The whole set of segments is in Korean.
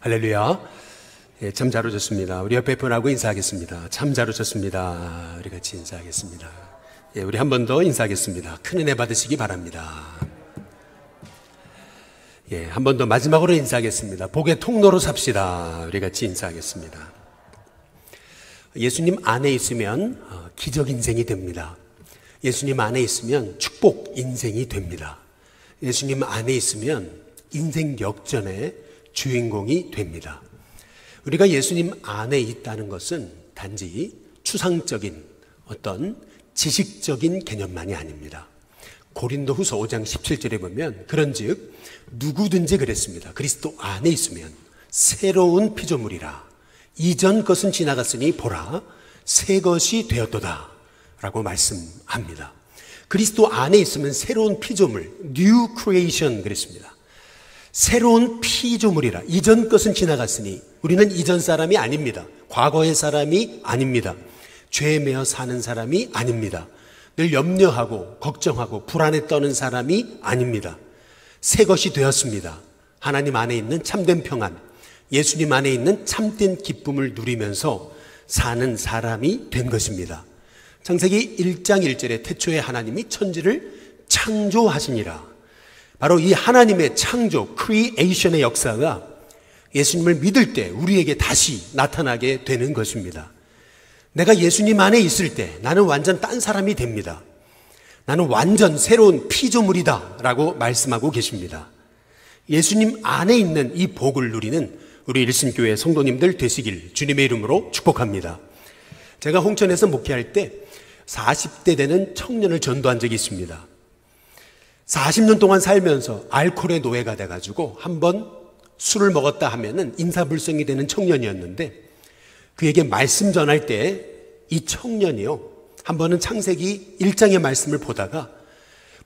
할렐루야. 예, 참 잘 오셨습니다. 우리 옆에 분하고 인사하겠습니다. 참 잘 오셨습니다. 우리 같이 인사하겠습니다. 예, 우리 한 번 더 인사하겠습니다. 큰 은혜 받으시기 바랍니다. 예, 한 번 더 마지막으로 인사하겠습니다. 복의 통로로 삽시다. 우리 같이 인사하겠습니다. 예수님 안에 있으면 기적 인생이 됩니다. 예수님 안에 있으면 축복 인생이 됩니다. 예수님 안에 있으면 인생 역전의 주인공이 됩니다. 우리가 예수님 안에 있다는 것은 단지 추상적인 어떤 지식적인 개념만이 아닙니다. 고린도후서 5장 17절에 보면 그런즉 누구든지 그랬습니다. 그리스도 안에 있으면 새로운 피조물이라. 이전 것은 지나갔으니 보라 새 것이 되었도다 라고 말씀합니다. 그리스도 안에 있으면 새로운 피조물, New Creation 그랬습니다. 새로운 피조물이라. 이전 것은 지나갔으니 우리는 이전 사람이 아닙니다. 과거의 사람이 아닙니다. 죄에 매여 사는 사람이 아닙니다. 늘 염려하고 걱정하고 불안에 떠는 사람이 아닙니다. 새 것이 되었습니다. 하나님 안에 있는 참된 평안, 예수님 안에 있는 참된 기쁨을 누리면서 사는 사람이 된 것입니다. 창세기 1장 1절에 태초에 하나님이 천지를 창조하시니라. 바로 이 하나님의 창조, 크리에이션의 역사가 예수님을 믿을 때 우리에게 다시 나타나게 되는 것입니다. 내가 예수님 안에 있을 때 나는 완전 딴 사람이 됩니다. 나는 완전 새로운 피조물이다 라고 말씀하고 계십니다. 예수님 안에 있는 이 복을 누리는 우리 일심교회 성도님들 되시길 주님의 이름으로 축복합니다. 제가 홍천에서 목회할 때 40대 되는 청년을 전도한 적이 있습니다. 40년 동안 살면서 알코올의 노예가 돼가지고 한번 술을 먹었다 하면은 인사불성이 되는 청년이었는데 그에게 말씀 전할 때 이 청년이요. 한 번은 창세기 1장의 말씀을 보다가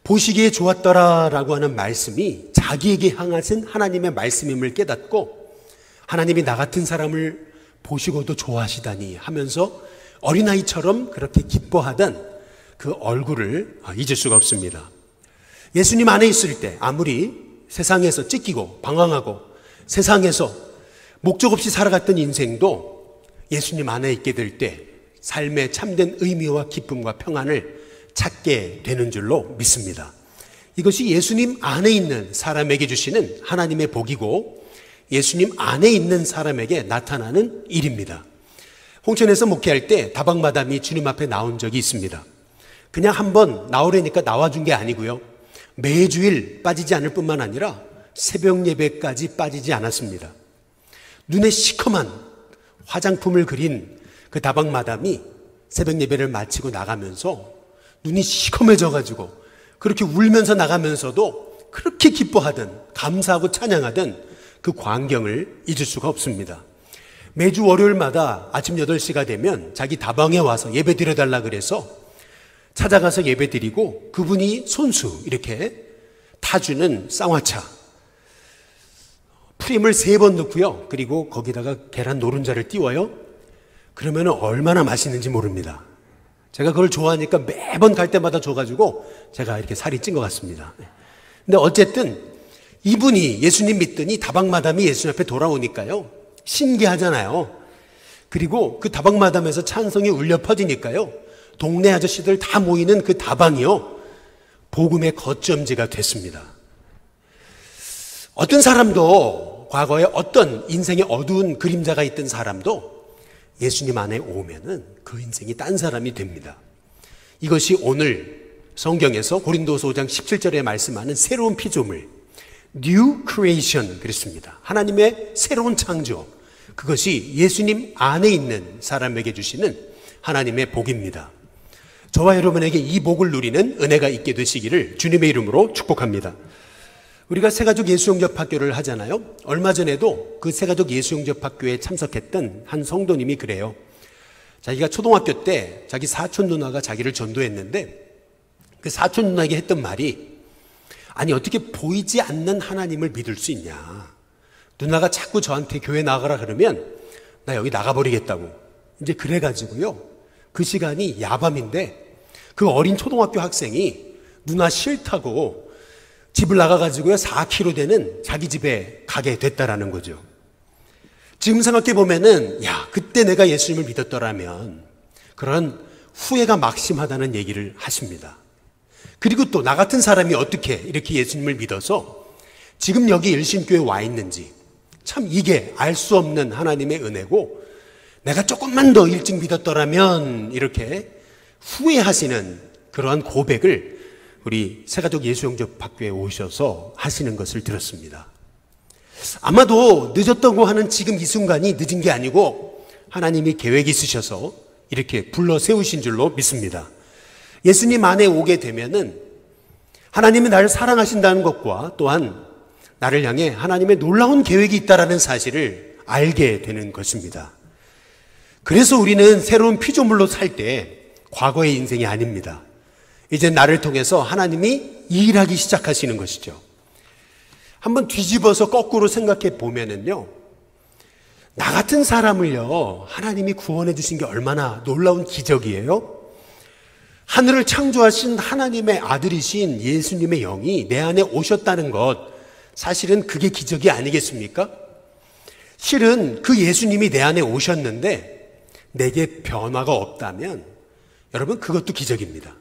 보시기에 좋았더라라고 하는 말씀이 자기에게 향하신 하나님의 말씀임을 깨닫고 하나님이 나 같은 사람을 보시고도 좋아하시다니 하면서 어린아이처럼 그렇게 기뻐하던 그 얼굴을 잊을 수가 없습니다. 예수님 안에 있을 때 아무리 세상에서 찢기고 방황하고 세상에서 목적 없이 살아갔던 인생도 예수님 안에 있게 될 때 삶의 참된 의미와 기쁨과 평안을 찾게 되는 줄로 믿습니다. 이것이 예수님 안에 있는 사람에게 주시는 하나님의 복이고 예수님 안에 있는 사람에게 나타나는 일입니다. 홍천에서 목회할 때 다방마담이 주님 앞에 나온 적이 있습니다. 그냥 한번 나오려니까 나와준 게 아니고요. 매주일 빠지지 않을 뿐만 아니라 새벽 예배까지 빠지지 않았습니다. 눈에 시커먼 화장품을 그린 그 다방마담이 새벽 예배를 마치고 나가면서 눈이 시커매져가지고 그렇게 울면서 나가면서도 그렇게 기뻐하던 감사하고 찬양하던 그 광경을 잊을 수가 없습니다. 매주 월요일마다 아침 8시가 되면 자기 다방에 와서 예배 드려달라 그래서 찾아가서 예배 드리고 그분이 손수 이렇게 타주는 쌍화차 프림을 3번 넣고요. 그리고 거기다가 계란 노른자를 띄워요. 그러면 얼마나 맛있는지 모릅니다. 제가 그걸 좋아하니까 매번 갈 때마다 줘가지고 제가 이렇게 살이 찐 것 같습니다. 근데 어쨌든 이분이 예수님 믿더니 다방마담이 예수님 앞에 돌아오니까요. 신기하잖아요. 그리고 그 다방마담에서 찬송이 울려 퍼지니까요. 동네 아저씨들 다 모이는 그 다방이요. 복음의 거점지가 됐습니다. 어떤 사람도 과거에 어떤 인생의 어두운 그림자가 있던 사람도 예수님 안에 오면은 그 인생이 딴 사람이 됩니다. 이것이 오늘 성경에서 고린도서 5장 17절에 말씀하는 새로운 피조물, New Creation 그랬습니다. 하나님의 새로운 창조. 그것이 예수님 안에 있는 사람에게 주시는 하나님의 복입니다. 저와 여러분에게 이 복을 누리는 은혜가 있게 되시기를 주님의 이름으로 축복합니다. 우리가 새가족 예수영접학교를 하잖아요. 얼마 전에도 그 새가족 예수영접학교에 참석했던 한 성도님이 그래요. 자기가 초등학교 때 자기 사촌 누나가 자기를 전도했는데 그 사촌 누나에게 했던 말이 아니 어떻게 보이지 않는 하나님을 믿을 수 있냐. 누나가 자꾸 저한테 교회 나가라 그러면 나 여기 나가버리겠다고. 이제 그래가지고요. 그 시간이 야밤인데 그 어린 초등학교 학생이 누나 싫다고 집을 나가가지고요 4km 되는 자기 집에 가게 됐다라는 거죠. 지금 생각해 보면은 그때 내가 예수님을 믿었더라면 그런 후회가 막심하다는 얘기를 하십니다. 그리고 또 나 같은 사람이 어떻게 이렇게 예수님을 믿어서 지금 여기 일신교회에 와 있는지, 참 이게 알 수 없는 하나님의 은혜고 내가 조금만 더 일찍 믿었더라면 이렇게 후회하시는 그러한 고백을 우리 새가족 예수영접학교에 오셔서 하시는 것을 들었습니다. 아마도 늦었다고 하는 지금 이 순간이 늦은 게 아니고 하나님이 계획이 있으셔서 이렇게 불러 세우신 줄로 믿습니다. 예수님 안에 오게 되면은 하나님이 나를 사랑하신다는 것과 또한 나를 향해 하나님의 놀라운 계획이 있다라는 사실을 알게 되는 것입니다. 그래서 우리는 새로운 피조물로 살 때 과거의 인생이 아닙니다. 이제 나를 통해서 하나님이 일하기 시작하시는 것이죠. 한번 뒤집어서 거꾸로 생각해 보면은요, 나 같은 사람을요, 하나님이 구원해 주신 게 얼마나 놀라운 기적이에요. 하늘을 창조하신 하나님의 아들이신 예수님의 영이 내 안에 오셨다는 것, 사실은 그게 기적이 아니겠습니까? 실은 그 예수님이 내 안에 오셨는데 내게 변화가 없다면 여러분, 그것도 기적입니다.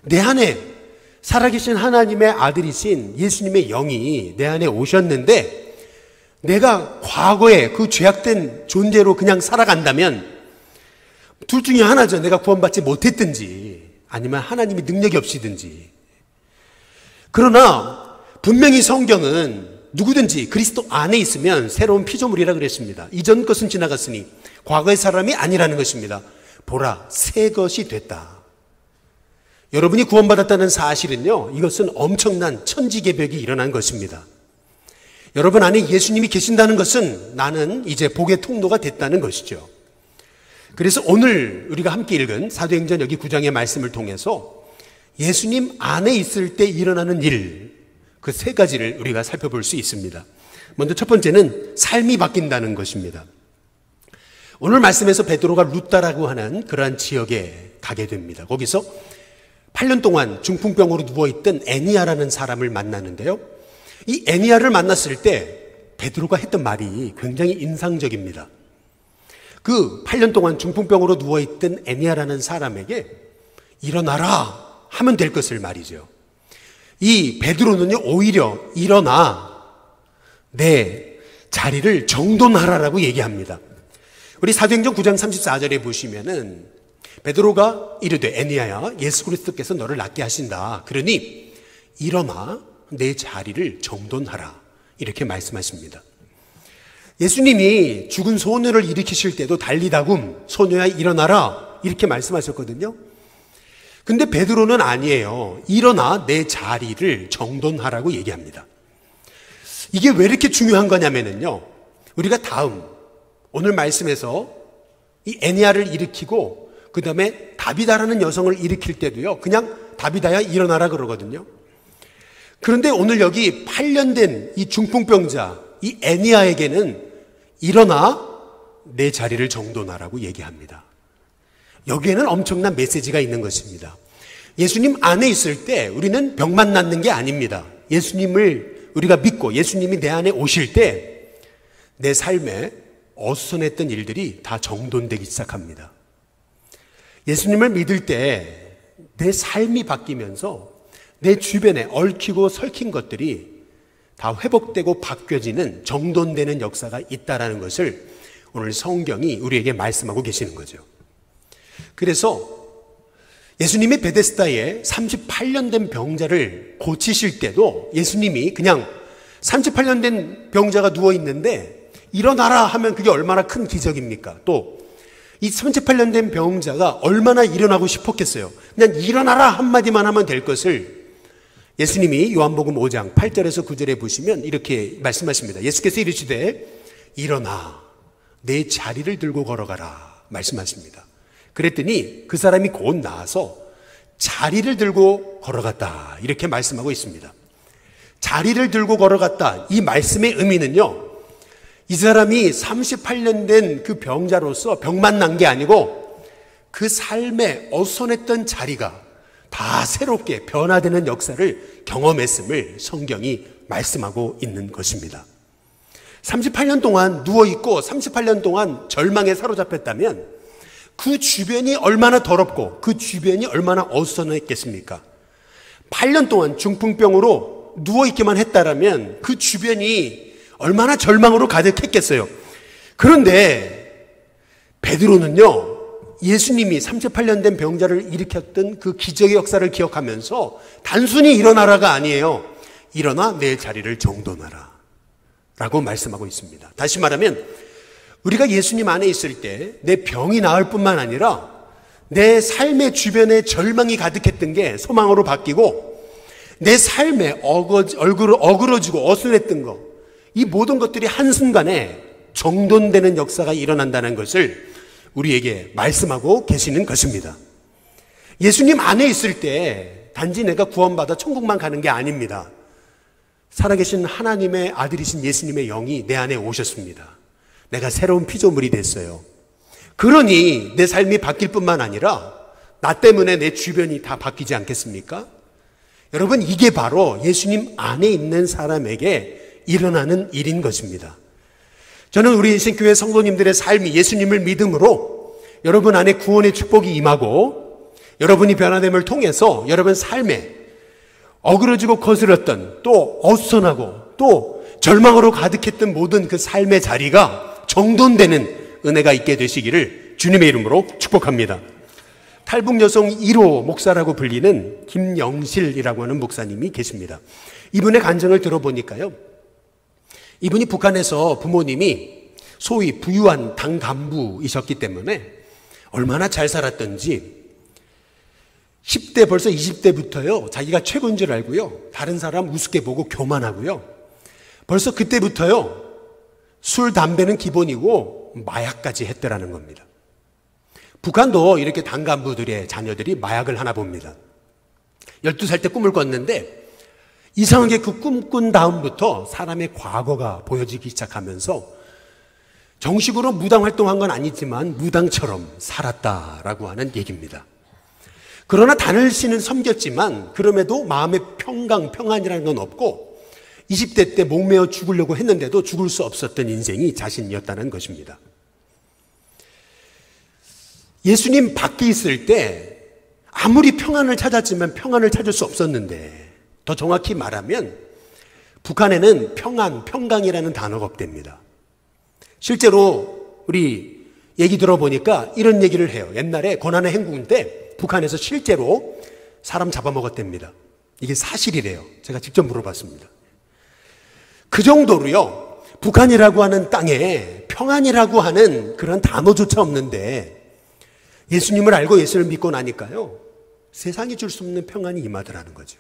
내 안에 살아계신 하나님의 아들이신 예수님의 영이 내 안에 오셨는데 내가 과거에 그 죄악된 존재로 그냥 살아간다면 둘 중에 하나죠. 내가 구원받지 못했든지 아니면 하나님이 능력이 없이든지. 그러나 분명히 성경은 누구든지 그리스도 안에 있으면 새로운 피조물이라 그랬습니다. 이전 것은 지나갔으니 과거의 사람이 아니라는 것입니다. 보라, 새 것이 됐다. 여러분이 구원받았다는 사실은요, 이것은 엄청난 천지개벽이 일어난 것입니다. 여러분 안에 예수님이 계신다는 것은 나는 이제 복의 통로가 됐다는 것이죠. 그래서 오늘 우리가 함께 읽은 사도행전 여기 9장의 말씀을 통해서 예수님 안에 있을 때 일어나는 일, 그 세 가지를 우리가 살펴볼 수 있습니다. 먼저 첫 번째는 삶이 바뀐다는 것입니다. 오늘 말씀에서 베드로가 루다라고 하는 그러한 지역에 가게 됩니다. 거기서 8년 동안 중풍병으로 누워있던 애니아라는 사람을 만나는데요, 이 애니아를 만났을 때 베드로가 했던 말이 굉장히 인상적입니다. 그 8년 동안 중풍병으로 누워있던 애니아라는 사람에게 일어나라 하면 될 것을 말이죠. 이 베드로는요, 오히려 일어나 내 자리를 정돈하라라고 얘기합니다. 우리 사도행전 9장 34절에 보시면은 베드로가 이르되 애니아야, 예수 그리스도께서 너를 낫게 하신다. 그러니 일어나 내 자리를 정돈하라. 이렇게 말씀하십니다. 예수님이 죽은 소녀를 일으키실 때도 달리다굼, 소녀야 일어나라. 이렇게 말씀하셨거든요. 근데 베드로는 아니에요. 일어나 내 자리를 정돈하라고 얘기합니다. 이게 왜 이렇게 중요한 거냐면요, 우리가 다음 오늘 말씀에서 이 애니아를 일으키고 그 다음에 다비다라는 여성을 일으킬 때도요, 그냥 다비다야 일어나라 그러거든요. 그런데 오늘 여기 8년 된 이 중풍병자 이 애니아에게는 일어나 내 자리를 정돈하라고 얘기합니다. 여기에는 엄청난 메시지가 있는 것입니다. 예수님 안에 있을 때 우리는 병만 낫는 게 아닙니다. 예수님을 우리가 믿고 예수님이 내 안에 오실 때 내 삶에 어수선했던 일들이 다 정돈되기 시작합니다. 예수님을 믿을 때 내 삶이 바뀌면서 내 주변에 얽히고 설킨 것들이 다 회복되고 바뀌어지는, 정돈되는 역사가 있다는 것을 오늘 성경이 우리에게 말씀하고 계시는 거죠. 그래서 예수님이 베데스다에 38년 된 병자를 고치실 때도 예수님이 그냥 38년 된 병자가 누워있는데 일어나라 하면 그게 얼마나 큰 기적입니까? 또 이 38년 된 병자가 얼마나 일어나고 싶었겠어요. 그냥 일어나라 한마디만 하면 될 것을 예수님이 요한복음 5장 8절에서 9절에 보시면 이렇게 말씀하십니다. 예수께서 이르시되 일어나 내 자리를 들고 걸어가라 말씀하십니다. 그랬더니 그 사람이 곧 나와서 자리를 들고 걸어갔다 이렇게 말씀하고 있습니다. 자리를 들고 걸어갔다, 이 말씀의 의미는요, 이 사람이 38년 된 그 병자로서 병만 난 게 아니고 그 삶에 어수선했던 자리가 다 새롭게 변화되는 역사를 경험했음을 성경이 말씀하고 있는 것입니다. 38년 동안 누워있고 38년 동안 절망에 사로잡혔다면 그 주변이 얼마나 더럽고 그 주변이 얼마나 어수선했겠습니까? 8년 동안 중풍병으로 누워있기만 했다라면 그 주변이 얼마나 절망으로 가득했겠어요. 그런데 베드로는요, 예수님이 38년 된 병자를 일으켰던 그 기적의 역사를 기억하면서 단순히 일어나라가 아니에요. 일어나 내 자리를 정돈하라 라고 말씀하고 있습니다. 다시 말하면 우리가 예수님 안에 있을 때 내 병이 나을 뿐만 아니라 내 삶의 주변에 절망이 가득했던 게 소망으로 바뀌고 내 삶에 어그러지고 어순했던 거, 이 모든 것들이 한순간에 정돈되는 역사가 일어난다는 것을 우리에게 말씀하고 계시는 것입니다. 예수님 안에 있을 때 단지 내가 구원받아 천국만 가는 게 아닙니다. 살아계신 하나님의 아들이신 예수님의 영이 내 안에 오셨습니다. 내가 새로운 피조물이 됐어요. 그러니 내 삶이 바뀔 뿐만 아니라 나 때문에 내 주변이 다 바뀌지 않겠습니까? 여러분, 이게 바로 예수님 안에 있는 사람에게 일어나는 일인 것입니다. 저는 우리 인생교회 성도님들의 삶이 예수님을 믿음으로 여러분 안에 구원의 축복이 임하고 여러분이 변화됨을 통해서 여러분 삶에 어그러지고 거스렸던 또 어수선하고 또 절망으로 가득했던 모든 그 삶의 자리가 정돈되는 은혜가 있게 되시기를 주님의 이름으로 축복합니다. 탈북 여성 1호 목사라고 불리는 김영실이라고 하는 목사님이 계십니다. 이분의 간증을 들어보니까요, 이분이 북한에서 부모님이 소위 부유한 당 간부이셨기 때문에 얼마나 잘 살았던지 10대 벌써 20대부터요 자기가 최고인 줄 알고요 다른 사람 우습게 보고 교만하고요 벌써 그때부터요 술, 담배는 기본이고 마약까지 했더라는 겁니다. 북한도 이렇게 당 간부들의 자녀들이 마약을 하나 봅니다. 12살 때 꿈을 꿨는데 이상하게 그 꿈 꾼 다음부터 사람의 과거가 보여지기 시작하면서 정식으로 무당 활동한 건 아니지만 무당처럼 살았다라고 하는 얘기입니다. 그러나 단을 씨는 섬겼지만 그럼에도 마음의 평안이라는 건 없고 20대 때 목매어 죽으려고 했는데도 죽을 수 없었던 인생이 자신이었다는 것입니다. 예수님 밖에 있을 때 아무리 평안을 찾았지만 평안을 찾을 수 없었는데 더 정확히 말하면 북한에는 평강이라는 단어가 없답니다. 실제로 우리 얘기 들어보니까 이런 얘기를 해요. 옛날에 고난의 행군 때 북한에서 실제로 사람 잡아먹었답니다. 이게 사실이래요. 제가 직접 물어봤습니다. 그 정도로요 북한이라고 하는 땅에 평안이라고 하는 그런 단어조차 없는데 예수님을 알고 예수를 믿고 나니까요 세상이 줄 수 없는 평안이 임하더라는 거죠.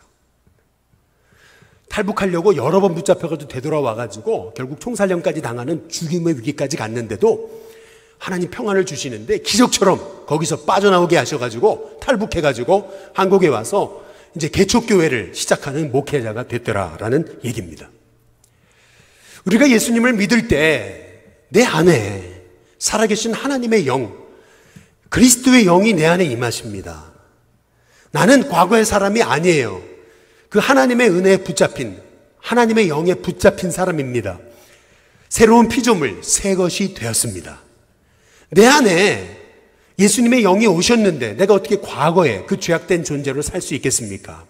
탈북하려고 여러 번 붙잡혀가지고 되돌아와가지고 결국 총살령까지 당하는 죽임의 위기까지 갔는데도 하나님 평안을 주시는데 기적처럼 거기서 빠져나오게 하셔가지고 탈북해가지고 한국에 와서 이제 개척교회를 시작하는 목회자가 됐더라라는 얘기입니다. 우리가 예수님을 믿을 때 내 안에 살아계신 하나님의 영, 그리스도의 영이 내 안에 임하십니다. 나는 과거의 사람이 아니에요. 그 하나님의 은혜에 붙잡힌, 하나님의 영에 붙잡힌 사람입니다. 새로운 피조물, 새 것이 되었습니다. 내 안에 예수님의 영이 오셨는데 내가 어떻게 과거에 그 죄악된 존재로 살 수 있겠습니까?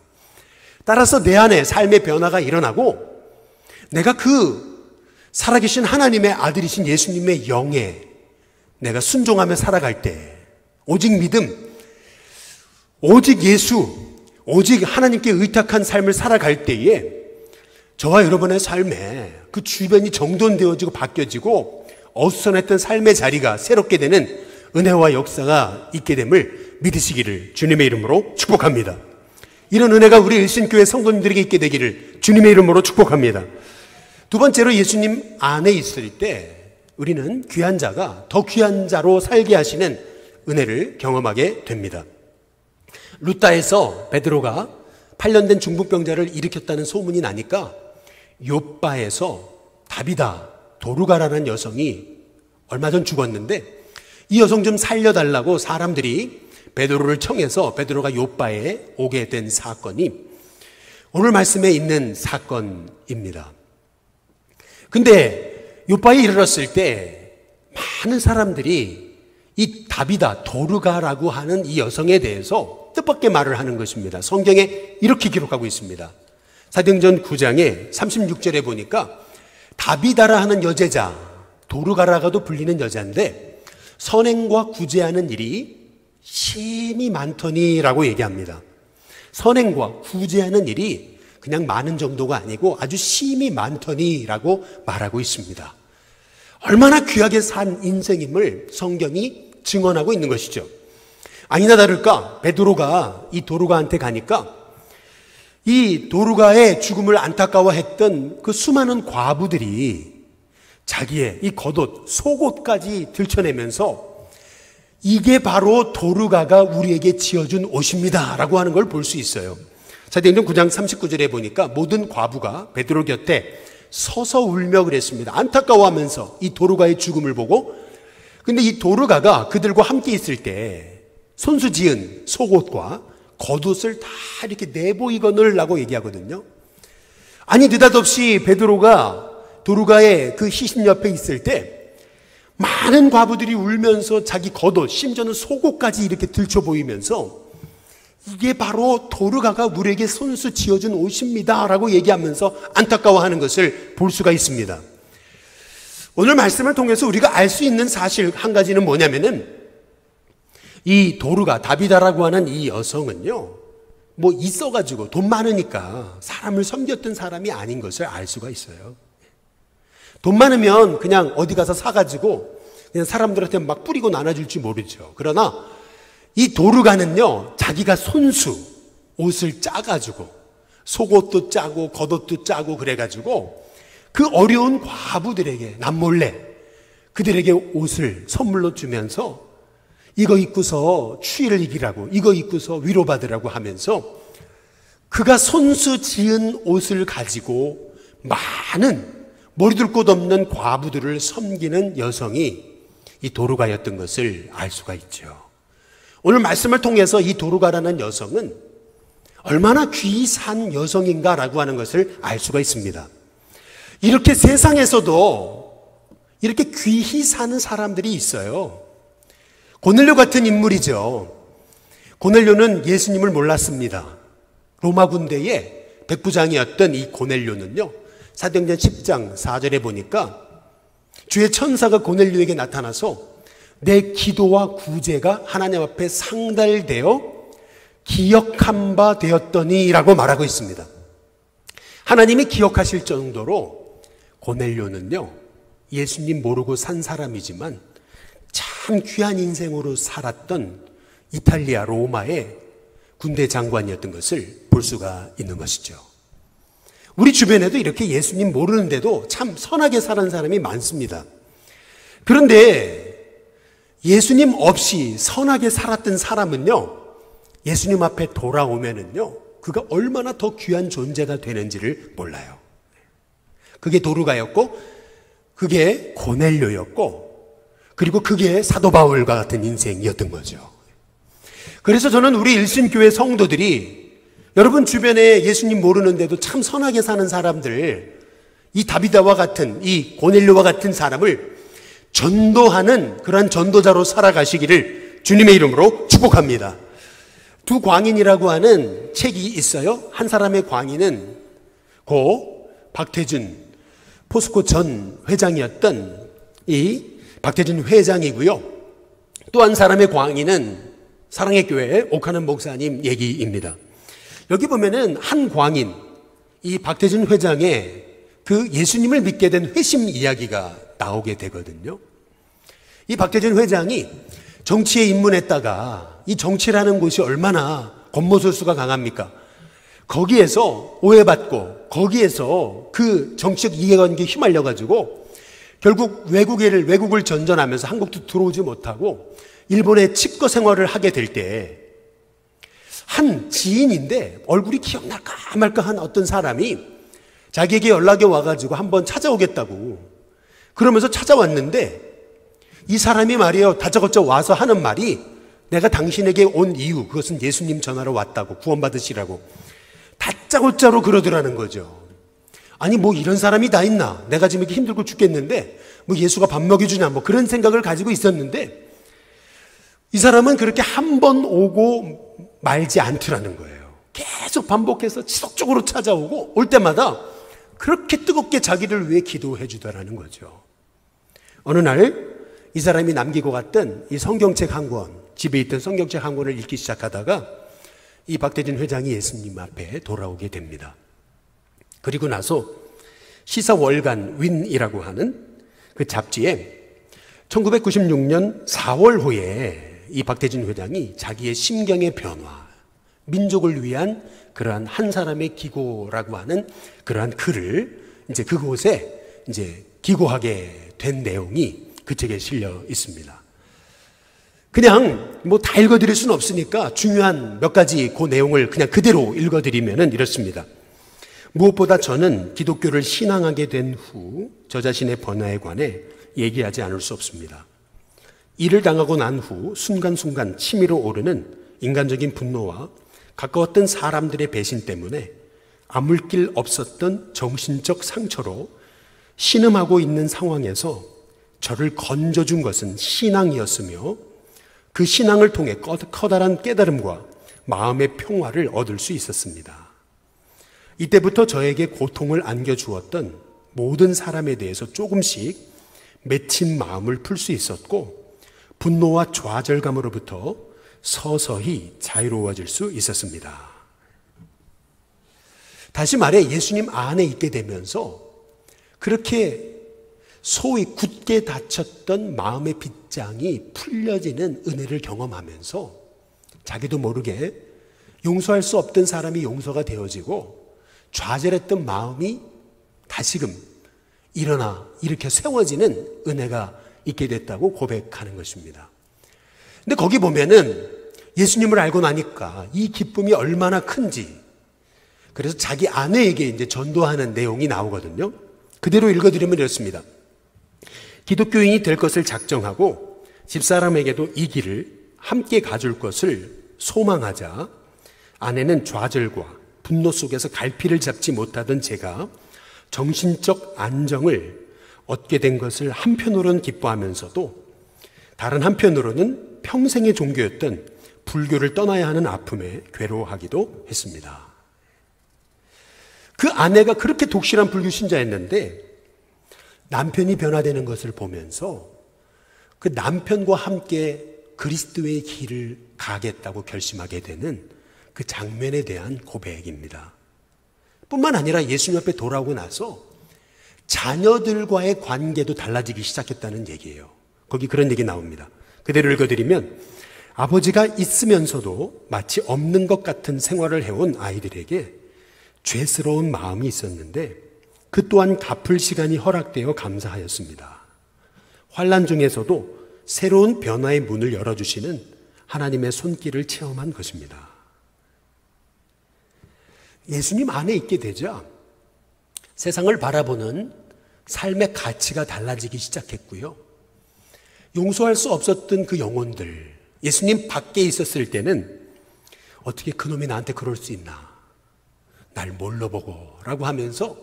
따라서 내 안에 삶의 변화가 일어나고 내가 그 살아계신 하나님의 아들이신 예수님의 영에 내가 순종하며 살아갈 때 오직 믿음, 오직 예수, 오직 하나님께 의탁한 삶을 살아갈 때에 저와 여러분의 삶에 그 주변이 정돈되어지고 바뀌어지고 어수선했던 삶의 자리가 새롭게 되는 은혜와 역사가 있게 됨을 믿으시기를 주님의 이름으로 축복합니다. 이런 은혜가 우리 일신교회 성도님들에게 있게 되기를 주님의 이름으로 축복합니다. 두 번째로 예수님 안에 있을 때 우리는 귀한 자가 더 귀한 자로 살게 하시는 은혜를 경험하게 됩니다. 루다에서 베드로가 8년 된 중풍병자를 일으켰다는 소문이 나니까 욥바에서 다비다 도루가라는 여성이 얼마 전 죽었는데 이 여성 좀 살려달라고 사람들이 베드로를 청해서 베드로가 욥바에 오게 된 사건이 오늘 말씀에 있는 사건입니다. 근데 요바에 이르렀을 때 많은 사람들이 이 다비다, 도르가라고 하는 이 여성에 대해서 뜻밖의 말을 하는 것입니다. 성경에 이렇게 기록하고 있습니다. 사도행전 9장에 36절에 보니까 다비다라 하는 여제자, 도르가라고도 불리는 여자인데 선행과 구제하는 일이 심히 많더니라고 얘기합니다. 선행과 구제하는 일이 그냥 많은 정도가 아니고 아주 심히 많더니라고 말하고 있습니다. 얼마나 귀하게 산 인생임을 성경이 증언하고 있는 것이죠. 아니나 다를까 베드로가 이 도르가한테 가니까 이 도르가의 죽음을 안타까워했던 그 수많은 과부들이 자기의 이 겉옷, 속옷까지 들춰내면서 이게 바로 도르가가 우리에게 지어준 옷입니다 라고 하는 걸 볼 수 있어요. 사도행전 9장 39절에 보니까 모든 과부가 베드로 곁에 서서 울며 그랬습니다. 안타까워하면서 이 도르가의 죽음을 보고. 근데 이 도르가가 그들과 함께 있을 때 손수 지은 속옷과 겉옷을 다 이렇게 내보이거늘라고 얘기하거든요. 아니 느닷없이 베드로가 도르가의 그 시신 옆에 있을 때 많은 과부들이 울면서 자기 겉옷, 심지어는 속옷까지 이렇게 들춰 보이면서 이게 바로 도르가가 우리에게 손수 지어준 옷입니다 라고 얘기하면서 안타까워하는 것을 볼 수가 있습니다. 오늘 말씀을 통해서 우리가 알 수 있는 사실 한 가지는 뭐냐면은 이 도르가, 다비다라고 하는 이 여성은요, 뭐 있어가지고 돈 많으니까 사람을 섬겼던 사람이 아닌 것을 알 수가 있어요. 돈 많으면 그냥 어디 가서 사가지고 그냥 사람들한테 막 뿌리고 나눠줄지 모르죠. 그러나 이 도르가는요, 자기가 손수 옷을 짜가지고 속옷도 짜고 겉옷도 짜고 그래가지고 그 어려운 과부들에게 남몰래 그들에게 옷을 선물로 주면서 이거 입고서 추위를 이기라고, 이거 입고서 위로받으라고 하면서 그가 손수 지은 옷을 가지고 많은 머리둘 곳 없는 과부들을 섬기는 여성이 이 도르가였던 것을 알 수가 있죠. 오늘 말씀을 통해서 이 도르가라는 여성은 얼마나 귀히 산 여성인가라고 하는 것을 알 수가 있습니다. 이렇게 세상에서도 이렇게 귀히 사는 사람들이 있어요. 고넬료 같은 인물이죠. 고넬료는 예수님을 몰랐습니다. 로마 군대의 백부장이었던 이 고넬료는요, 사도행전 10장 4절에 보니까 주의 천사가 고넬료에게 나타나서 내 기도와 구제가 하나님 앞에 상달되어 기억한 바 되었더니 라고 말하고 있습니다. 하나님이 기억하실 정도로 고넬료는요, 예수님 모르고 산 사람이지만 참 귀한 인생으로 살았던 이탈리아 로마의 군대 장관이었던 것을 볼 수가 있는 것이죠. 우리 주변에도 이렇게 예수님 모르는데도 참 선하게 사는 사람이 많습니다. 그런데 예수님 없이 선하게 살았던 사람은요, 예수님 앞에 돌아오면은요, 그가 얼마나 더 귀한 존재가 되는지를 몰라요. 그게 도르가였고, 그게 고넬료였고, 그리고 그게 사도 바울과 같은 인생이었던 거죠. 그래서 저는 우리 일신교회 성도들이 여러분 주변에 예수님 모르는데도 참 선하게 사는 사람들, 이 다비다와 같은, 이 고넬료와 같은 사람을 전도하는 그러한 전도자로 살아가시기를 주님의 이름으로 축복합니다. 두 광인이라고 하는 책이 있어요. 한 사람의 광인은 고 박태준 포스코 전 회장이었던 이 박태준 회장이고요. 또 한 사람의 광인은 사랑의 교회 옥하는 목사님 얘기입니다. 여기 보면은 한 광인, 이 박태준 회장의 그 예수님을 믿게 된 회심 이야기가 나오게 되거든요. 이 박태준 회장이 정치에 입문했다가 이 정치라는 곳이 얼마나 겉모술수가 강합니까? 거기에서 오해받고 거기에서 그 정치적 이해관계에 휘말려가지고 결국 외국을 전전하면서 한국도 들어오지 못하고 일본에 칩거 생활을 하게 될 때 한 지인인데 얼굴이 기억날까 말까 한 어떤 사람이 자기에게 연락이 와가지고 한번 찾아오겠다고 그러면서 찾아왔는데 이 사람이 말이에요, 다짜고짜 와서 하는 말이 내가 당신에게 온 이유, 그것은 예수님 전하러 왔다고, 구원받으시라고 다짜고짜로 그러더라는 거죠. 아니 뭐 이런 사람이 다 있나? 내가 지금 이렇게 힘들고 죽겠는데 뭐 예수가 밥 먹여주냐? 뭐 그런 생각을 가지고 있었는데 이 사람은 그렇게 한 번 오고 말지 않더라는 거예요. 계속 반복해서 지속적으로 찾아오고 올 때마다 그렇게 뜨겁게 자기를 위해 기도해 주더라는 거죠. 어느 날 이 사람이 남기고 갔던 이 성경책 한 권, 집에 있던 성경책 한 권을 읽기 시작하다가 이 박대진 회장이 예수님 앞에 돌아오게 됩니다. 그리고 나서 시사월간 윈이라고 하는 그 잡지에 1996년 4월호에 이 박대진 회장이 자기의 심경의 변화, 민족을 위한 그러한 한 사람의 기고라고 하는 그러한 글을 이제 그곳에 이제 기고하게 된 내용이 그 책에 실려 있습니다. 그냥 뭐 다 읽어드릴 수는 없으니까 중요한 몇 가지 그 내용을 그냥 그대로 읽어드리면은 이렇습니다. 무엇보다 저는 기독교를 신앙하게 된 후 저 자신의 번화에 관해 얘기하지 않을 수 없습니다. 이를 당하고 난 후 순간순간 치밀어 오르는 인간적인 분노와 가까웠던 사람들의 배신 때문에 아물 길 없었던 정신적 상처로 신음하고 있는 상황에서 저를 건져준 것은 신앙이었으며 그 신앙을 통해 커다란 깨달음과 마음의 평화를 얻을 수 있었습니다. 이때부터 저에게 고통을 안겨주었던 모든 사람에 대해서 조금씩 맺힌 마음을 풀 수 있었고 분노와 좌절감으로부터 서서히 자유로워질 수 있었습니다. 다시 말해 예수님 안에 있게 되면서 그렇게 소위 굳게 닫혔던 마음의 빗장이 풀려지는 은혜를 경험하면서 자기도 모르게 용서할 수 없던 사람이 용서가 되어지고 좌절했던 마음이 다시금 일어나 이렇게 세워지는 은혜가 있게 됐다고 고백하는 것입니다. 근데 거기 보면은 예수님을 알고 나니까 이 기쁨이 얼마나 큰지 그래서 자기 아내에게 이제 전도하는 내용이 나오거든요. 그대로 읽어드리면 이렇습니다. 기독교인이 될 것을 작정하고 집사람에게도 이 길을 함께 가줄 것을 소망하자 아내는 좌절과 분노 속에서 갈피를 잡지 못하던 제가 정신적 안정을 얻게 된 것을 한편으로는 기뻐하면서도 다른 한편으로는 평생의 종교였던 불교를 떠나야 하는 아픔에 괴로워하기도 했습니다. 그 아내가 그렇게 독실한 불교 신자였는데 남편이 변화되는 것을 보면서 그 남편과 함께 그리스도의 길을 가겠다고 결심하게 되는 그 장면에 대한 고백입니다. 뿐만 아니라 예수님 앞에 돌아오고 나서 자녀들과의 관계도 달라지기 시작했다는 얘기예요. 거기 그런 얘기 나옵니다. 그대로 읽어드리면 아버지가 있으면서도 마치 없는 것 같은 생활을 해온 아이들에게 죄스러운 마음이 있었는데 그 또한 갚을 시간이 허락되어 감사하였습니다. 환난 중에서도 새로운 변화의 문을 열어주시는 하나님의 손길을 체험한 것입니다. 예수님 안에 있게 되자 세상을 바라보는 삶의 가치가 달라지기 시작했고요. 용서할 수 없었던 그 영혼들, 예수님 밖에 있었을 때는 어떻게 그놈이 나한테 그럴 수 있나? 날 뭘로 보고 라고 하면서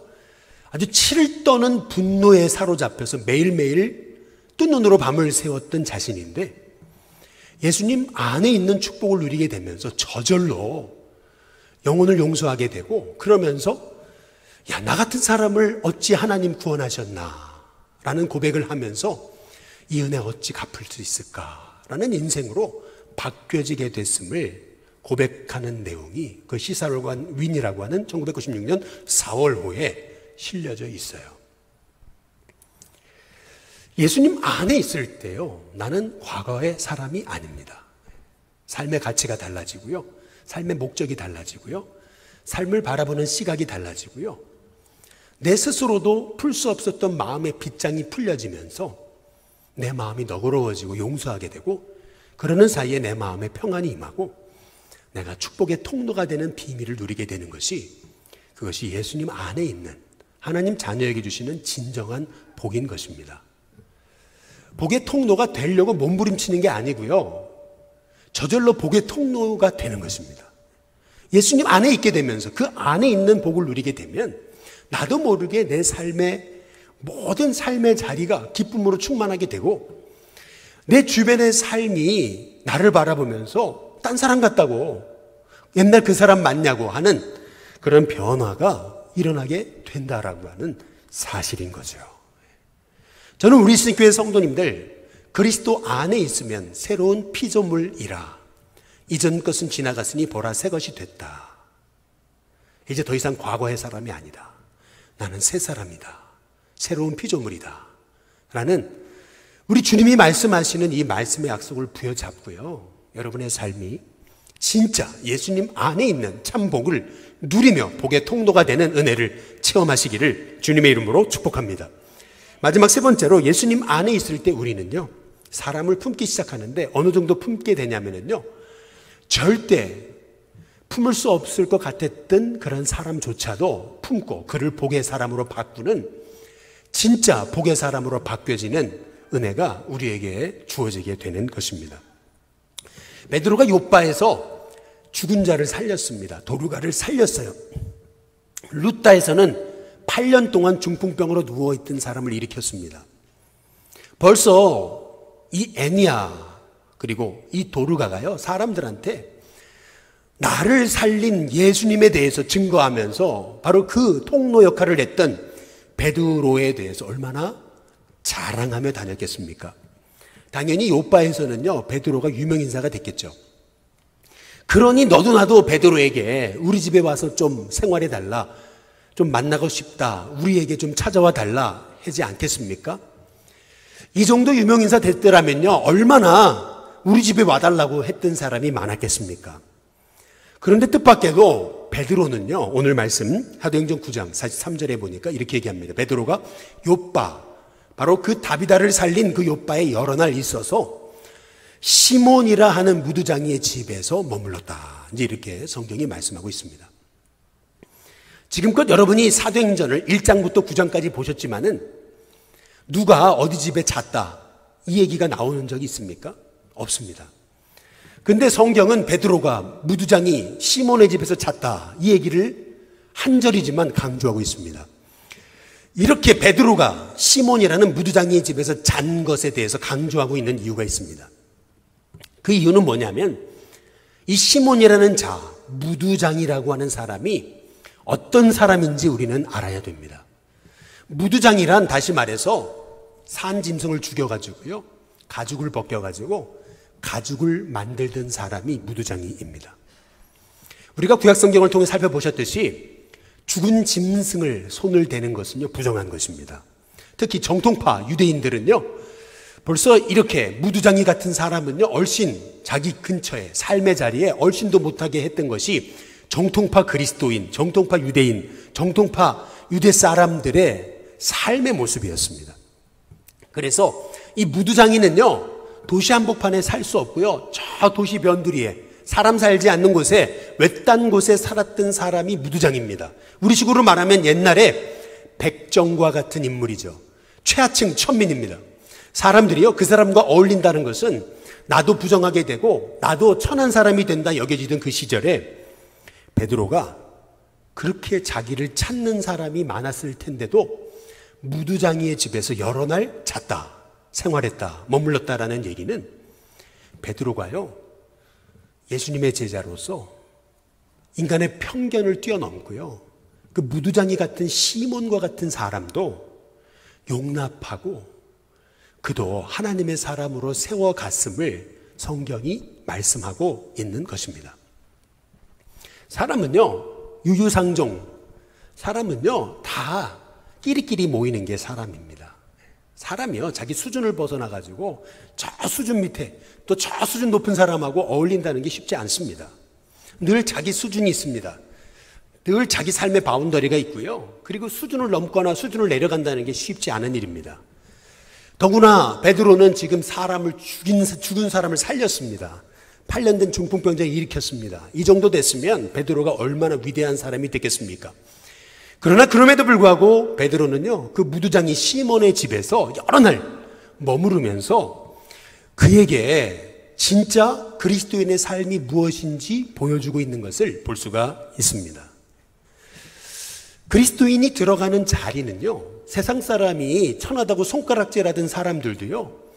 아주 치를 떠는 분노에 사로잡혀서 매일매일 뜬 눈으로 밤을 새웠던 자신인데 예수님 안에 있는 축복을 누리게 되면서 저절로 영혼을 용서하게 되고 그러면서 야, 나 같은 사람을 어찌 하나님 구원하셨나 라는 고백을 하면서 이 은혜 어찌 갚을 수 있을까 라는 인생으로 바뀌어지게 됐음을 고백하는 내용이 그 시사월간 윈이라고 하는 1996년 4월호에 실려져 있어요. 예수님 안에 있을 때요, 나는 과거의 사람이 아닙니다. 삶의 가치가 달라지고요, 삶의 목적이 달라지고요, 삶을 바라보는 시각이 달라지고요, 내 스스로도 풀 수 없었던 마음의 빗장이 풀려지면서 내 마음이 너그러워지고 용서하게 되고 그러는 사이에 내 마음에 평안이 임하고 내가 축복의 통로가 되는 비밀을 누리게 되는 것이 그것이 예수님 안에 있는 하나님 자녀에게 주시는 진정한 복인 것입니다. 복의 통로가 되려고 몸부림치는 게 아니고요. 저절로 복의 통로가 되는 것입니다. 예수님 안에 있게 되면서 그 안에 있는 복을 누리게 되면 나도 모르게 내 삶의 모든 삶의 자리가 기쁨으로 충만하게 되고 내 주변의 삶이 나를 바라보면서 딴 사람 같다고, 옛날 그 사람 맞냐고 하는 그런 변화가 일어나게 된다라고 하는 사실인 거죠. 저는 우리 신교회 성도님들, 그리스도 안에 있으면 새로운 피조물이라. 이전 것은 지나갔으니 보라 새 것이 됐다. 이제 더 이상 과거의 사람이 아니다. 나는 새 사람이다. 새로운 피조물이다. 라는 우리 주님이 말씀하시는 이 말씀의 약속을 부여잡고요, 여러분의 삶이 진짜 예수님 안에 있는 참 복을 누리며 복의 통로가 되는 은혜를 체험하시기를 주님의 이름으로 축복합니다. 마지막 세 번째로, 예수님 안에 있을 때 우리는요, 사람을 품기 시작하는데 어느 정도 품게 되냐면요, 절대 품을 수 없을 것 같았던 그런 사람조차도 품고 그를 복의 사람으로 바꾸는, 진짜 복의 사람으로 바뀌어지는 은혜가 우리에게 주어지게 되는 것입니다. 베드로가 요바에서 죽은 자를 살렸습니다. 도르가를 살렸어요. 루다에서는 8년 동안 중풍병으로 누워있던 사람을 일으켰습니다. 벌써 이 애니야 그리고 이 도르가가요, 사람들한테 나를 살린 예수님에 대해서 증거하면서 바로 그 통로 역할을 했던 베드로에 대해서 얼마나 자랑하며 다녔겠습니까? 당연히 요바에서는요, 베드로가 유명인사가 됐겠죠. 그러니 너도 나도 베드로에게 우리 집에 와서 좀 생활해 달라, 좀 만나고 싶다, 우리에게 좀 찾아와 달라 하지 않겠습니까? 이 정도 유명인사 됐더라면요, 얼마나 우리 집에 와달라고 했던 사람이 많았겠습니까? 그런데 뜻밖에도 베드로는요, 오늘 말씀 사도행전 9장 43절에 보니까 이렇게 얘기합니다. 베드로가 요바, 바로 그 다비다를 살린 그 요바에 여러 날 있어서 시몬이라 하는 무두장이의 집에서 머물렀다. 이제 이렇게 성경이 말씀하고 있습니다. 지금껏 여러분이 사도행전을 1장부터 9장까지 보셨지만은 누가 어디 집에 잤다, 이 얘기가 나오는 적이 있습니까? 없습니다. 근데 성경은 베드로가 무두장이 시몬의 집에서 잤다, 이 얘기를 한 절이지만 강조하고 있습니다. 이렇게 베드로가 시몬이라는 무두장이의 집에서 잔 것에 대해서 강조하고 있는 이유가 있습니다. 그 이유는 뭐냐면 이 시몬이라는 자, 무두장이라고 하는 사람이 어떤 사람인지 우리는 알아야 됩니다. 무두장이란, 다시 말해서 산 짐승을 죽여가지고요, 가죽을 벗겨가지고 가죽을 만들던 사람이 무두장이입니다. 우리가 구약성경을 통해 살펴보셨듯이 죽은 짐승을 손을 대는 것은요, 부정한 것입니다. 특히 정통파 유대인들은요, 벌써 이렇게 무두장이 같은 사람은요, 얼씬 자기 근처에, 삶의 자리에 얼씬도 못하게 했던 것이 정통파 그리스도인, 정통파 유대인, 정통파 유대 사람들의 삶의 모습이었습니다. 그래서 이 무두장이는요, 도시 한복판에 살 수 없고요, 저 도시 변두리에, 사람 살지 않는 곳에, 외딴 곳에 살았던 사람이 무두장입니다. 우리식으로 말하면 옛날에 백정과 같은 인물이죠. 최하층 천민입니다. 사람들이요, 그 사람과 어울린다는 것은 나도 부정하게 되고 나도 천한 사람이 된다 여겨지던 그 시절에 베드로가 그렇게 자기를 찾는 사람이 많았을 텐데도 무두장이의 집에서 여러 날 잤다, 생활했다, 머물렀다라는 얘기는 베드로가요, 예수님의 제자로서 인간의 편견을 뛰어넘고요, 그 무두장이 같은 시몬과 같은 사람도 용납하고 그도 하나님의 사람으로 세워갔음을 성경이 말씀하고 있는 것입니다. 사람은요, 유유상종, 사람은요, 다 끼리끼리 모이는 게 사람입니다. 사람이요, 자기 수준을 벗어나가지고 저 수준 밑에 또 저 수준 높은 사람하고 어울린다는 게 쉽지 않습니다. 늘 자기 수준이 있습니다. 늘 자기 삶의 바운더리가 있고요, 그리고 수준을 넘거나 수준을 내려간다는 게 쉽지 않은 일입니다. 더구나 베드로는 지금 사람을 죽은 사람을 살렸습니다. 8년 된 중풍병자를 일으켰습니다. 이 정도 됐으면 베드로가 얼마나 위대한 사람이 됐겠습니까? 그러나 그럼에도 불구하고 베드로는요, 그 무두장이 시몬의 집에서 여러 날 머무르면서 그에게 진짜 그리스도인의 삶이 무엇인지 보여주고 있는 것을 볼 수가 있습니다. 그리스도인이 들어가는 자리는요, 세상 사람이 천하다고 손가락질하던 사람들도요,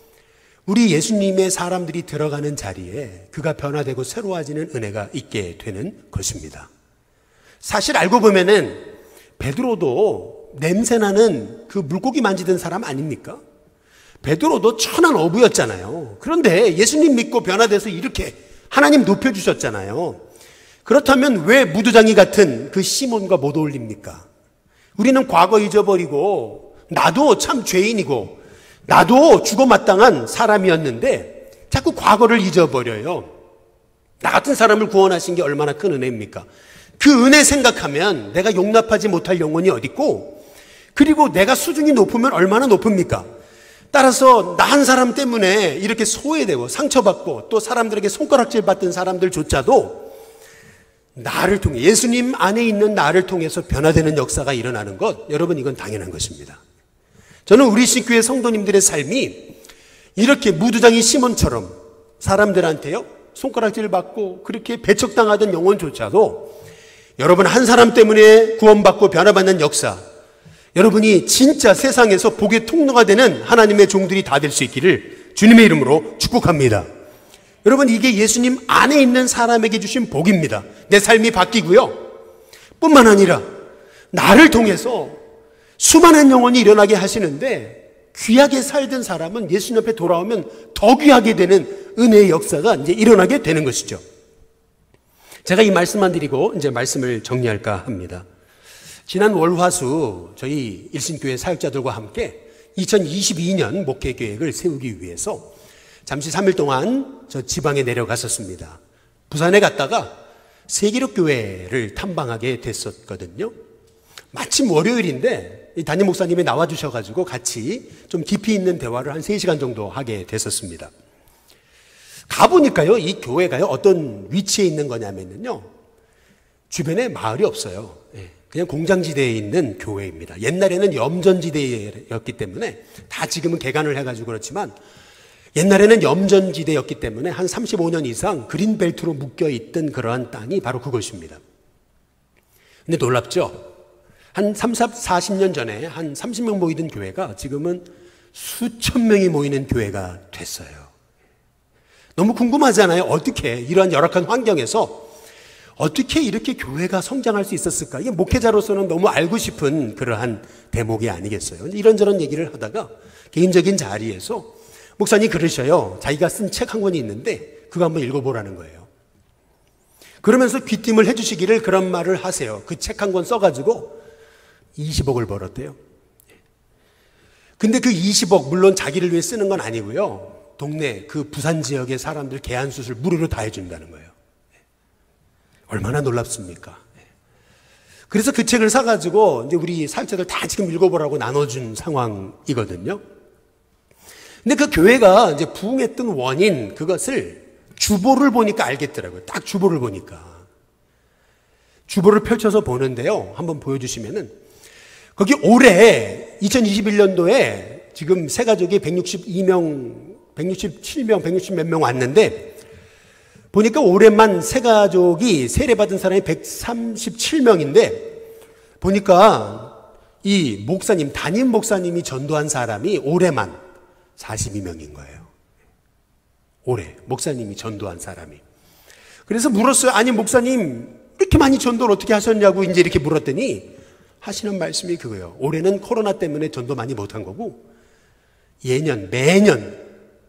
우리 예수님의 사람들이 들어가는 자리에 그가 변화되고 새로워지는 은혜가 있게 되는 것입니다. 사실 알고 보면은 베드로도 냄새나는 그 물고기 만지던 사람 아닙니까? 베드로도 천한 어부였잖아요. 그런데 예수님 믿고 변화돼서 이렇게 하나님 높여주셨잖아요. 그렇다면 왜 무두장이 같은 그 시몬과 못 어울립니까? 우리는 과거 잊어버리고 나도 참 죄인이고 나도 죽어마땅한 사람이었는데 자꾸 과거를 잊어버려요. 나 같은 사람을 구원하신 게 얼마나 큰 은혜입니까? 그 은혜 생각하면 내가 용납하지 못할 영혼이 어디 있고, 그리고 내가 수준이 높으면 얼마나 높습니까? 따라서 나 한 사람 때문에 이렇게 소외되고 상처받고 또 사람들에게 손가락질 받던 사람들조차도 나를 통해, 예수님 안에 있는 나를 통해서 변화되는 역사가 일어나는 것, 여러분 이건 당연한 것입니다. 저는 우리 신교회 성도님들의 삶이 이렇게 무두장이 시몬처럼 사람들한테요 손가락질 받고 그렇게 배척당하던 영혼조차도 여러분 한 사람 때문에 구원받고 변화받는 역사, 여러분이 진짜 세상에서 복의 통로가 되는 하나님의 종들이 다 될 수 있기를 주님의 이름으로 축복합니다. 여러분, 이게 예수님 안에 있는 사람에게 주신 복입니다. 내 삶이 바뀌고요, 뿐만 아니라 나를 통해서 수많은 영혼이 일어나게 하시는데, 귀하게 살던 사람은 예수님 앞에 돌아오면 더 귀하게 되는 은혜의 역사가 이제 일어나게 되는 것이죠. 제가 이 말씀만 드리고 이제 말씀을 정리할까 합니다. 지난 월화수 저희 일신교회 사역자들과 함께 2022년 목회 계획을 세우기 위해서 잠시 3일 동안 저 지방에 내려갔었습니다. 부산에 갔다가 세기록 교회를 탐방하게 됐었거든요. 마침 월요일인데 이 담임 목사님이 나와주셔가지고 같이 좀 깊이 있는 대화를 한 3시간 정도 하게 됐었습니다. 가보니까요, 이 교회가요 어떤 위치에 있는 거냐면요, 주변에 마을이 없어요. 그냥 공장지대에 있는 교회입니다. 옛날에는 염전지대였기 때문에, 다 지금은 개간을 해가지고 그렇지만 옛날에는 염전지대였기 때문에 한 35년 이상 그린벨트로 묶여있던 그러한 땅이 바로 그것입니다. 근데 놀랍죠? 한 40년 전에 한 30명 모이던 교회가 지금은 수천 명이 모이는 교회가 됐어요. 너무 궁금하잖아요. 어떻게 이러한 열악한 환경에서 어떻게 이렇게 교회가 성장할 수 있었을까? 이게 목회자로서는 너무 알고 싶은 그러한 대목이 아니겠어요. 이런저런 얘기를 하다가 개인적인 자리에서 목사님이 그러셔요. 자기가 쓴 책 한 권이 있는데 그거 한번 읽어보라는 거예요. 그러면서 귀띔을 해주시기를 그런 말을 하세요. 그 책 한 권 써가지고 20억을 벌었대요. 근데 그 20억 물론 자기를 위해 쓰는 건 아니고요, 동네 그 부산 지역의 사람들 개안수술 무료로 다 해준다는 거예요. 얼마나 놀랍습니까? 그래서 그 책을 사가지고 이제 우리 사역자들 다 지금 읽어보라고 나눠준 상황이거든요. 근데 그 교회가 이제 부흥했던 원인, 그것을 주보를 보니까 알겠더라고요. 딱 주보를 보니까. 주보를 펼쳐서 보는데요, 한번 보여주시면은 거기 올해 2021년도에 지금 새 가족이 162명, 167명, 160 몇 명 왔는데 보니까 올해만 새 가족이 세례받은 사람이 137명인데 보니까 이 목사님, 담임 목사님이 전도한 사람이 올해만 42명인 거예요. 올해 목사님이 전도한 사람이. 그래서 물었어요. 아니 목사님 이렇게 많이 전도를 어떻게 하셨냐고 이제 이렇게 물었더니 하시는 말씀이 그거예요. 올해는 코로나 때문에 전도 많이 못한 거고 예년 매년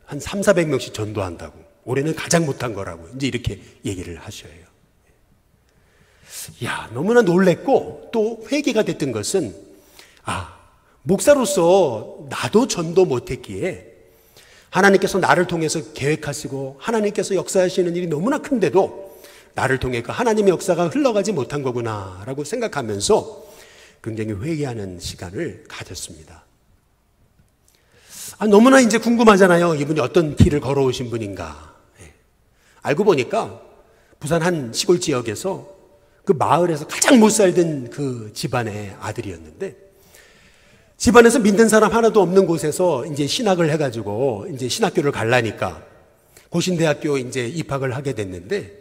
한 300~400명씩 전도한다고. 올해는 가장 못한 거라고 이제 이렇게 얘기를 하셔요. 야, 너무나 놀랬고 또 회개가 됐던 것은 목사로서 나도 전도 못했기에 하나님께서 나를 통해서 계획하시고 하나님께서 역사하시는 일이 너무나 큰데도 나를 통해 그 하나님의 역사가 흘러가지 못한 거구나라고 생각하면서 굉장히 회개하는 시간을 가졌습니다. 너무나 이제 궁금하잖아요. 이분이 어떤 길을 걸어오신 분인가. 알고 보니까 부산 한 시골 지역에서 그 마을에서 가장 못 살던 그 집안의 아들이었는데 집안에서 믿는 사람 하나도 없는 곳에서 이제 신학을 해가지고 이제 신학교를 가려니까 고신대학교 이제 입학을 하게 됐는데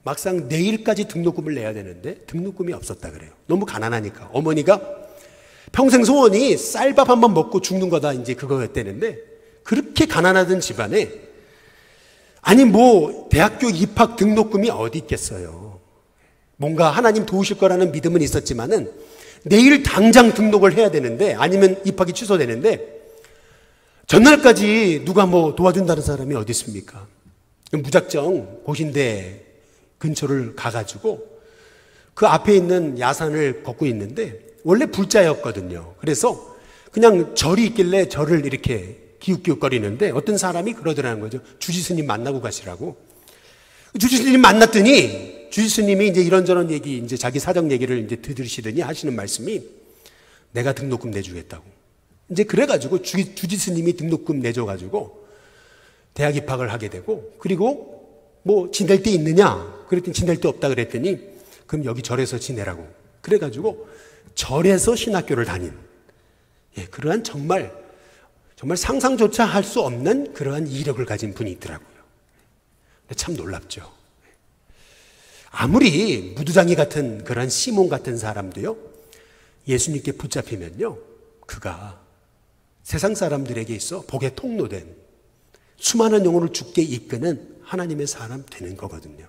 막상 내일까지 등록금을 내야 되는데 등록금이 없었다 그래요. 너무 가난하니까. 어머니가 평생 소원이 쌀밥 한 번 먹고 죽는 거다 이제 그거였다는데, 그렇게 가난하던 집안에 아니 뭐 대학교 입학 등록금이 어디 있겠어요. 뭔가 하나님 도우실 거라는 믿음은 있었지만은 내일 당장 등록을 해야 되는데, 아니면 입학이 취소되는데 전날까지 누가 뭐 도와준다는 사람이 어디 있습니까? 무작정 고신대 근처를 가가지고 그 앞에 있는 야산을 걷고 있는데 원래 불자였거든요. 그래서 그냥 절이 있길래 절을 이렇게 기웃기웃거리는데 어떤 사람이 그러더라는 거죠. 주지스님 만나고 가시라고. 주지스님 만났더니 주지스님이 이제 이런저런 얘기, 이제 자기 사정 얘기를 이제 들으시더니 하시는 말씀이 내가 등록금 내주겠다고. 이제 그래가지고 주지스님이 등록금 내줘가지고 대학 입학을 하게 되고, 그리고 뭐 지낼 데 있느냐? 그랬더니 지낼 데 없다 그랬더니 그럼 여기 절에서 지내라고. 그래가지고 절에서 신학교를 다닌, 그러한 정말 상상조차 할 수 없는 그러한 이력을 가진 분이 있더라고요. 참 놀랍죠. 아무리 무두장이 같은 그런 시몬 같은 사람도요, 예수님께 붙잡히면요, 그가 세상 사람들에게 있어 복의 통로된 수많은 영혼을 주께 이끄는 하나님의 사람 되는 거거든요.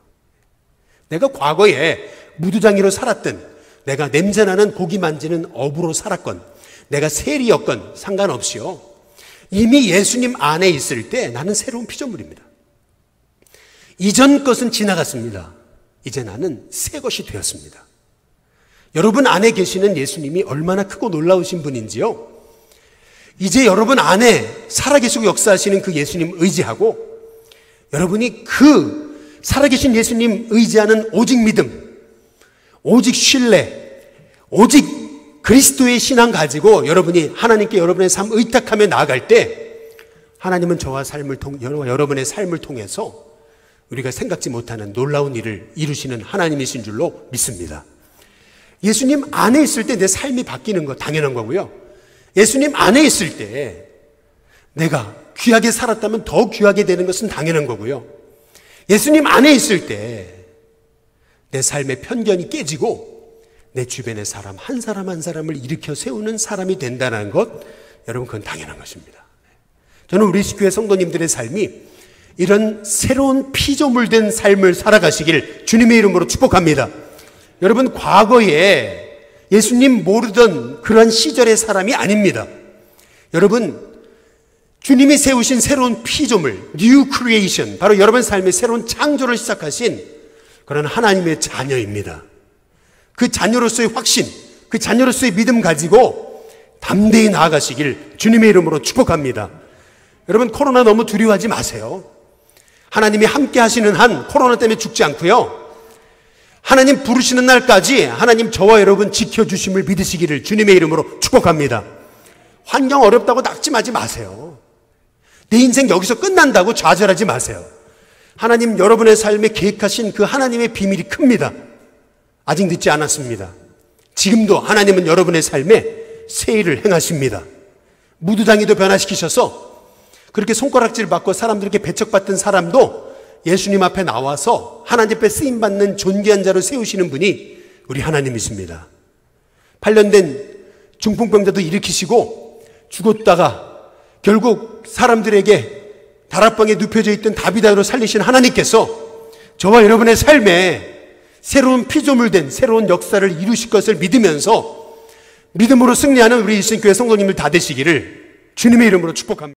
내가 과거에 무두장이로 살았든, 내가 냄새나는 고기 만지는 어부로 살았건, 내가 세리였건 상관없이요, 이미 예수님 안에 있을 때 나는 새로운 피조물입니다. 이전 것은 지나갔습니다. 이제 나는 새 것이 되었습니다. 여러분 안에 계시는 예수님이 얼마나 크고 놀라우신 분인지요, 이제 여러분 안에 살아계시고 역사하시는 그 예수님 의지하고, 여러분이 그 살아계신 예수님 의지하는 오직 믿음, 오직 신뢰, 오직 그리스도의 신앙 가지고 여러분이 하나님께 여러분의 삶 의탁하며 나아갈 때, 하나님은 여러분의 삶을 통해서 우리가 생각지 못하는 놀라운 일을 이루시는 하나님이신 줄로 믿습니다. 예수님 안에 있을 때 내 삶이 바뀌는 거 당연한 거고요. 예수님 안에 있을 때 내가 귀하게 살았다면 더 귀하게 되는 것은 당연한 거고요. 예수님 안에 있을 때 내 삶의 편견이 깨지고 내 주변의 사람 한 사람을 일으켜 세우는 사람이 된다는 것, 여러분 그건 당연한 것입니다. 저는 우리 교회 성도님들의 삶이 이런 새로운 피조물된 삶을 살아가시길 주님의 이름으로 축복합니다. 여러분 과거에 예수님 모르던 그런 시절의 사람이 아닙니다. 여러분 주님이 세우신 새로운 피조물, 뉴 크리에이션, 바로 여러분 삶의 새로운 창조를 시작하신 그런 하나님의 자녀입니다. 그 자녀로서의 확신, 그 자녀로서의 믿음 가지고 담대히 나아가시길 주님의 이름으로 축복합니다. 여러분 코로나 너무 두려워하지 마세요. 하나님이 함께 하시는 한 코로나 때문에 죽지 않고요, 하나님 부르시는 날까지 하나님 저와 여러분 지켜주심을 믿으시기를 주님의 이름으로 축복합니다. 환경 어렵다고 낙심하지 마세요. 내 인생 여기서 끝난다고 좌절하지 마세요. 하나님 여러분의 삶에 계획하신 그 하나님의 비밀이 큽니다. 아직 늦지 않았습니다. 지금도 하나님은 여러분의 삶에 새 일을 행하십니다. 무두장이도 변화시키셔서 그렇게 손가락질 받고 사람들에게 배척받던 사람도 예수님 앞에 나와서 하나님 앞에 쓰임받는 존귀한 자로 세우시는 분이 우리 하나님이십니다. 8년 된 중풍병자도 일으키시고, 죽었다가 결국 사람들에게 다락방에 눕혀져 있던 다비다로 살리신 하나님께서 저와 여러분의 삶에 새로운 피조물된 새로운 역사를 이루실 것을 믿으면서 믿음으로 승리하는 우리 일신교회 성도님들 다 되시기를 주님의 이름으로 축복합니다.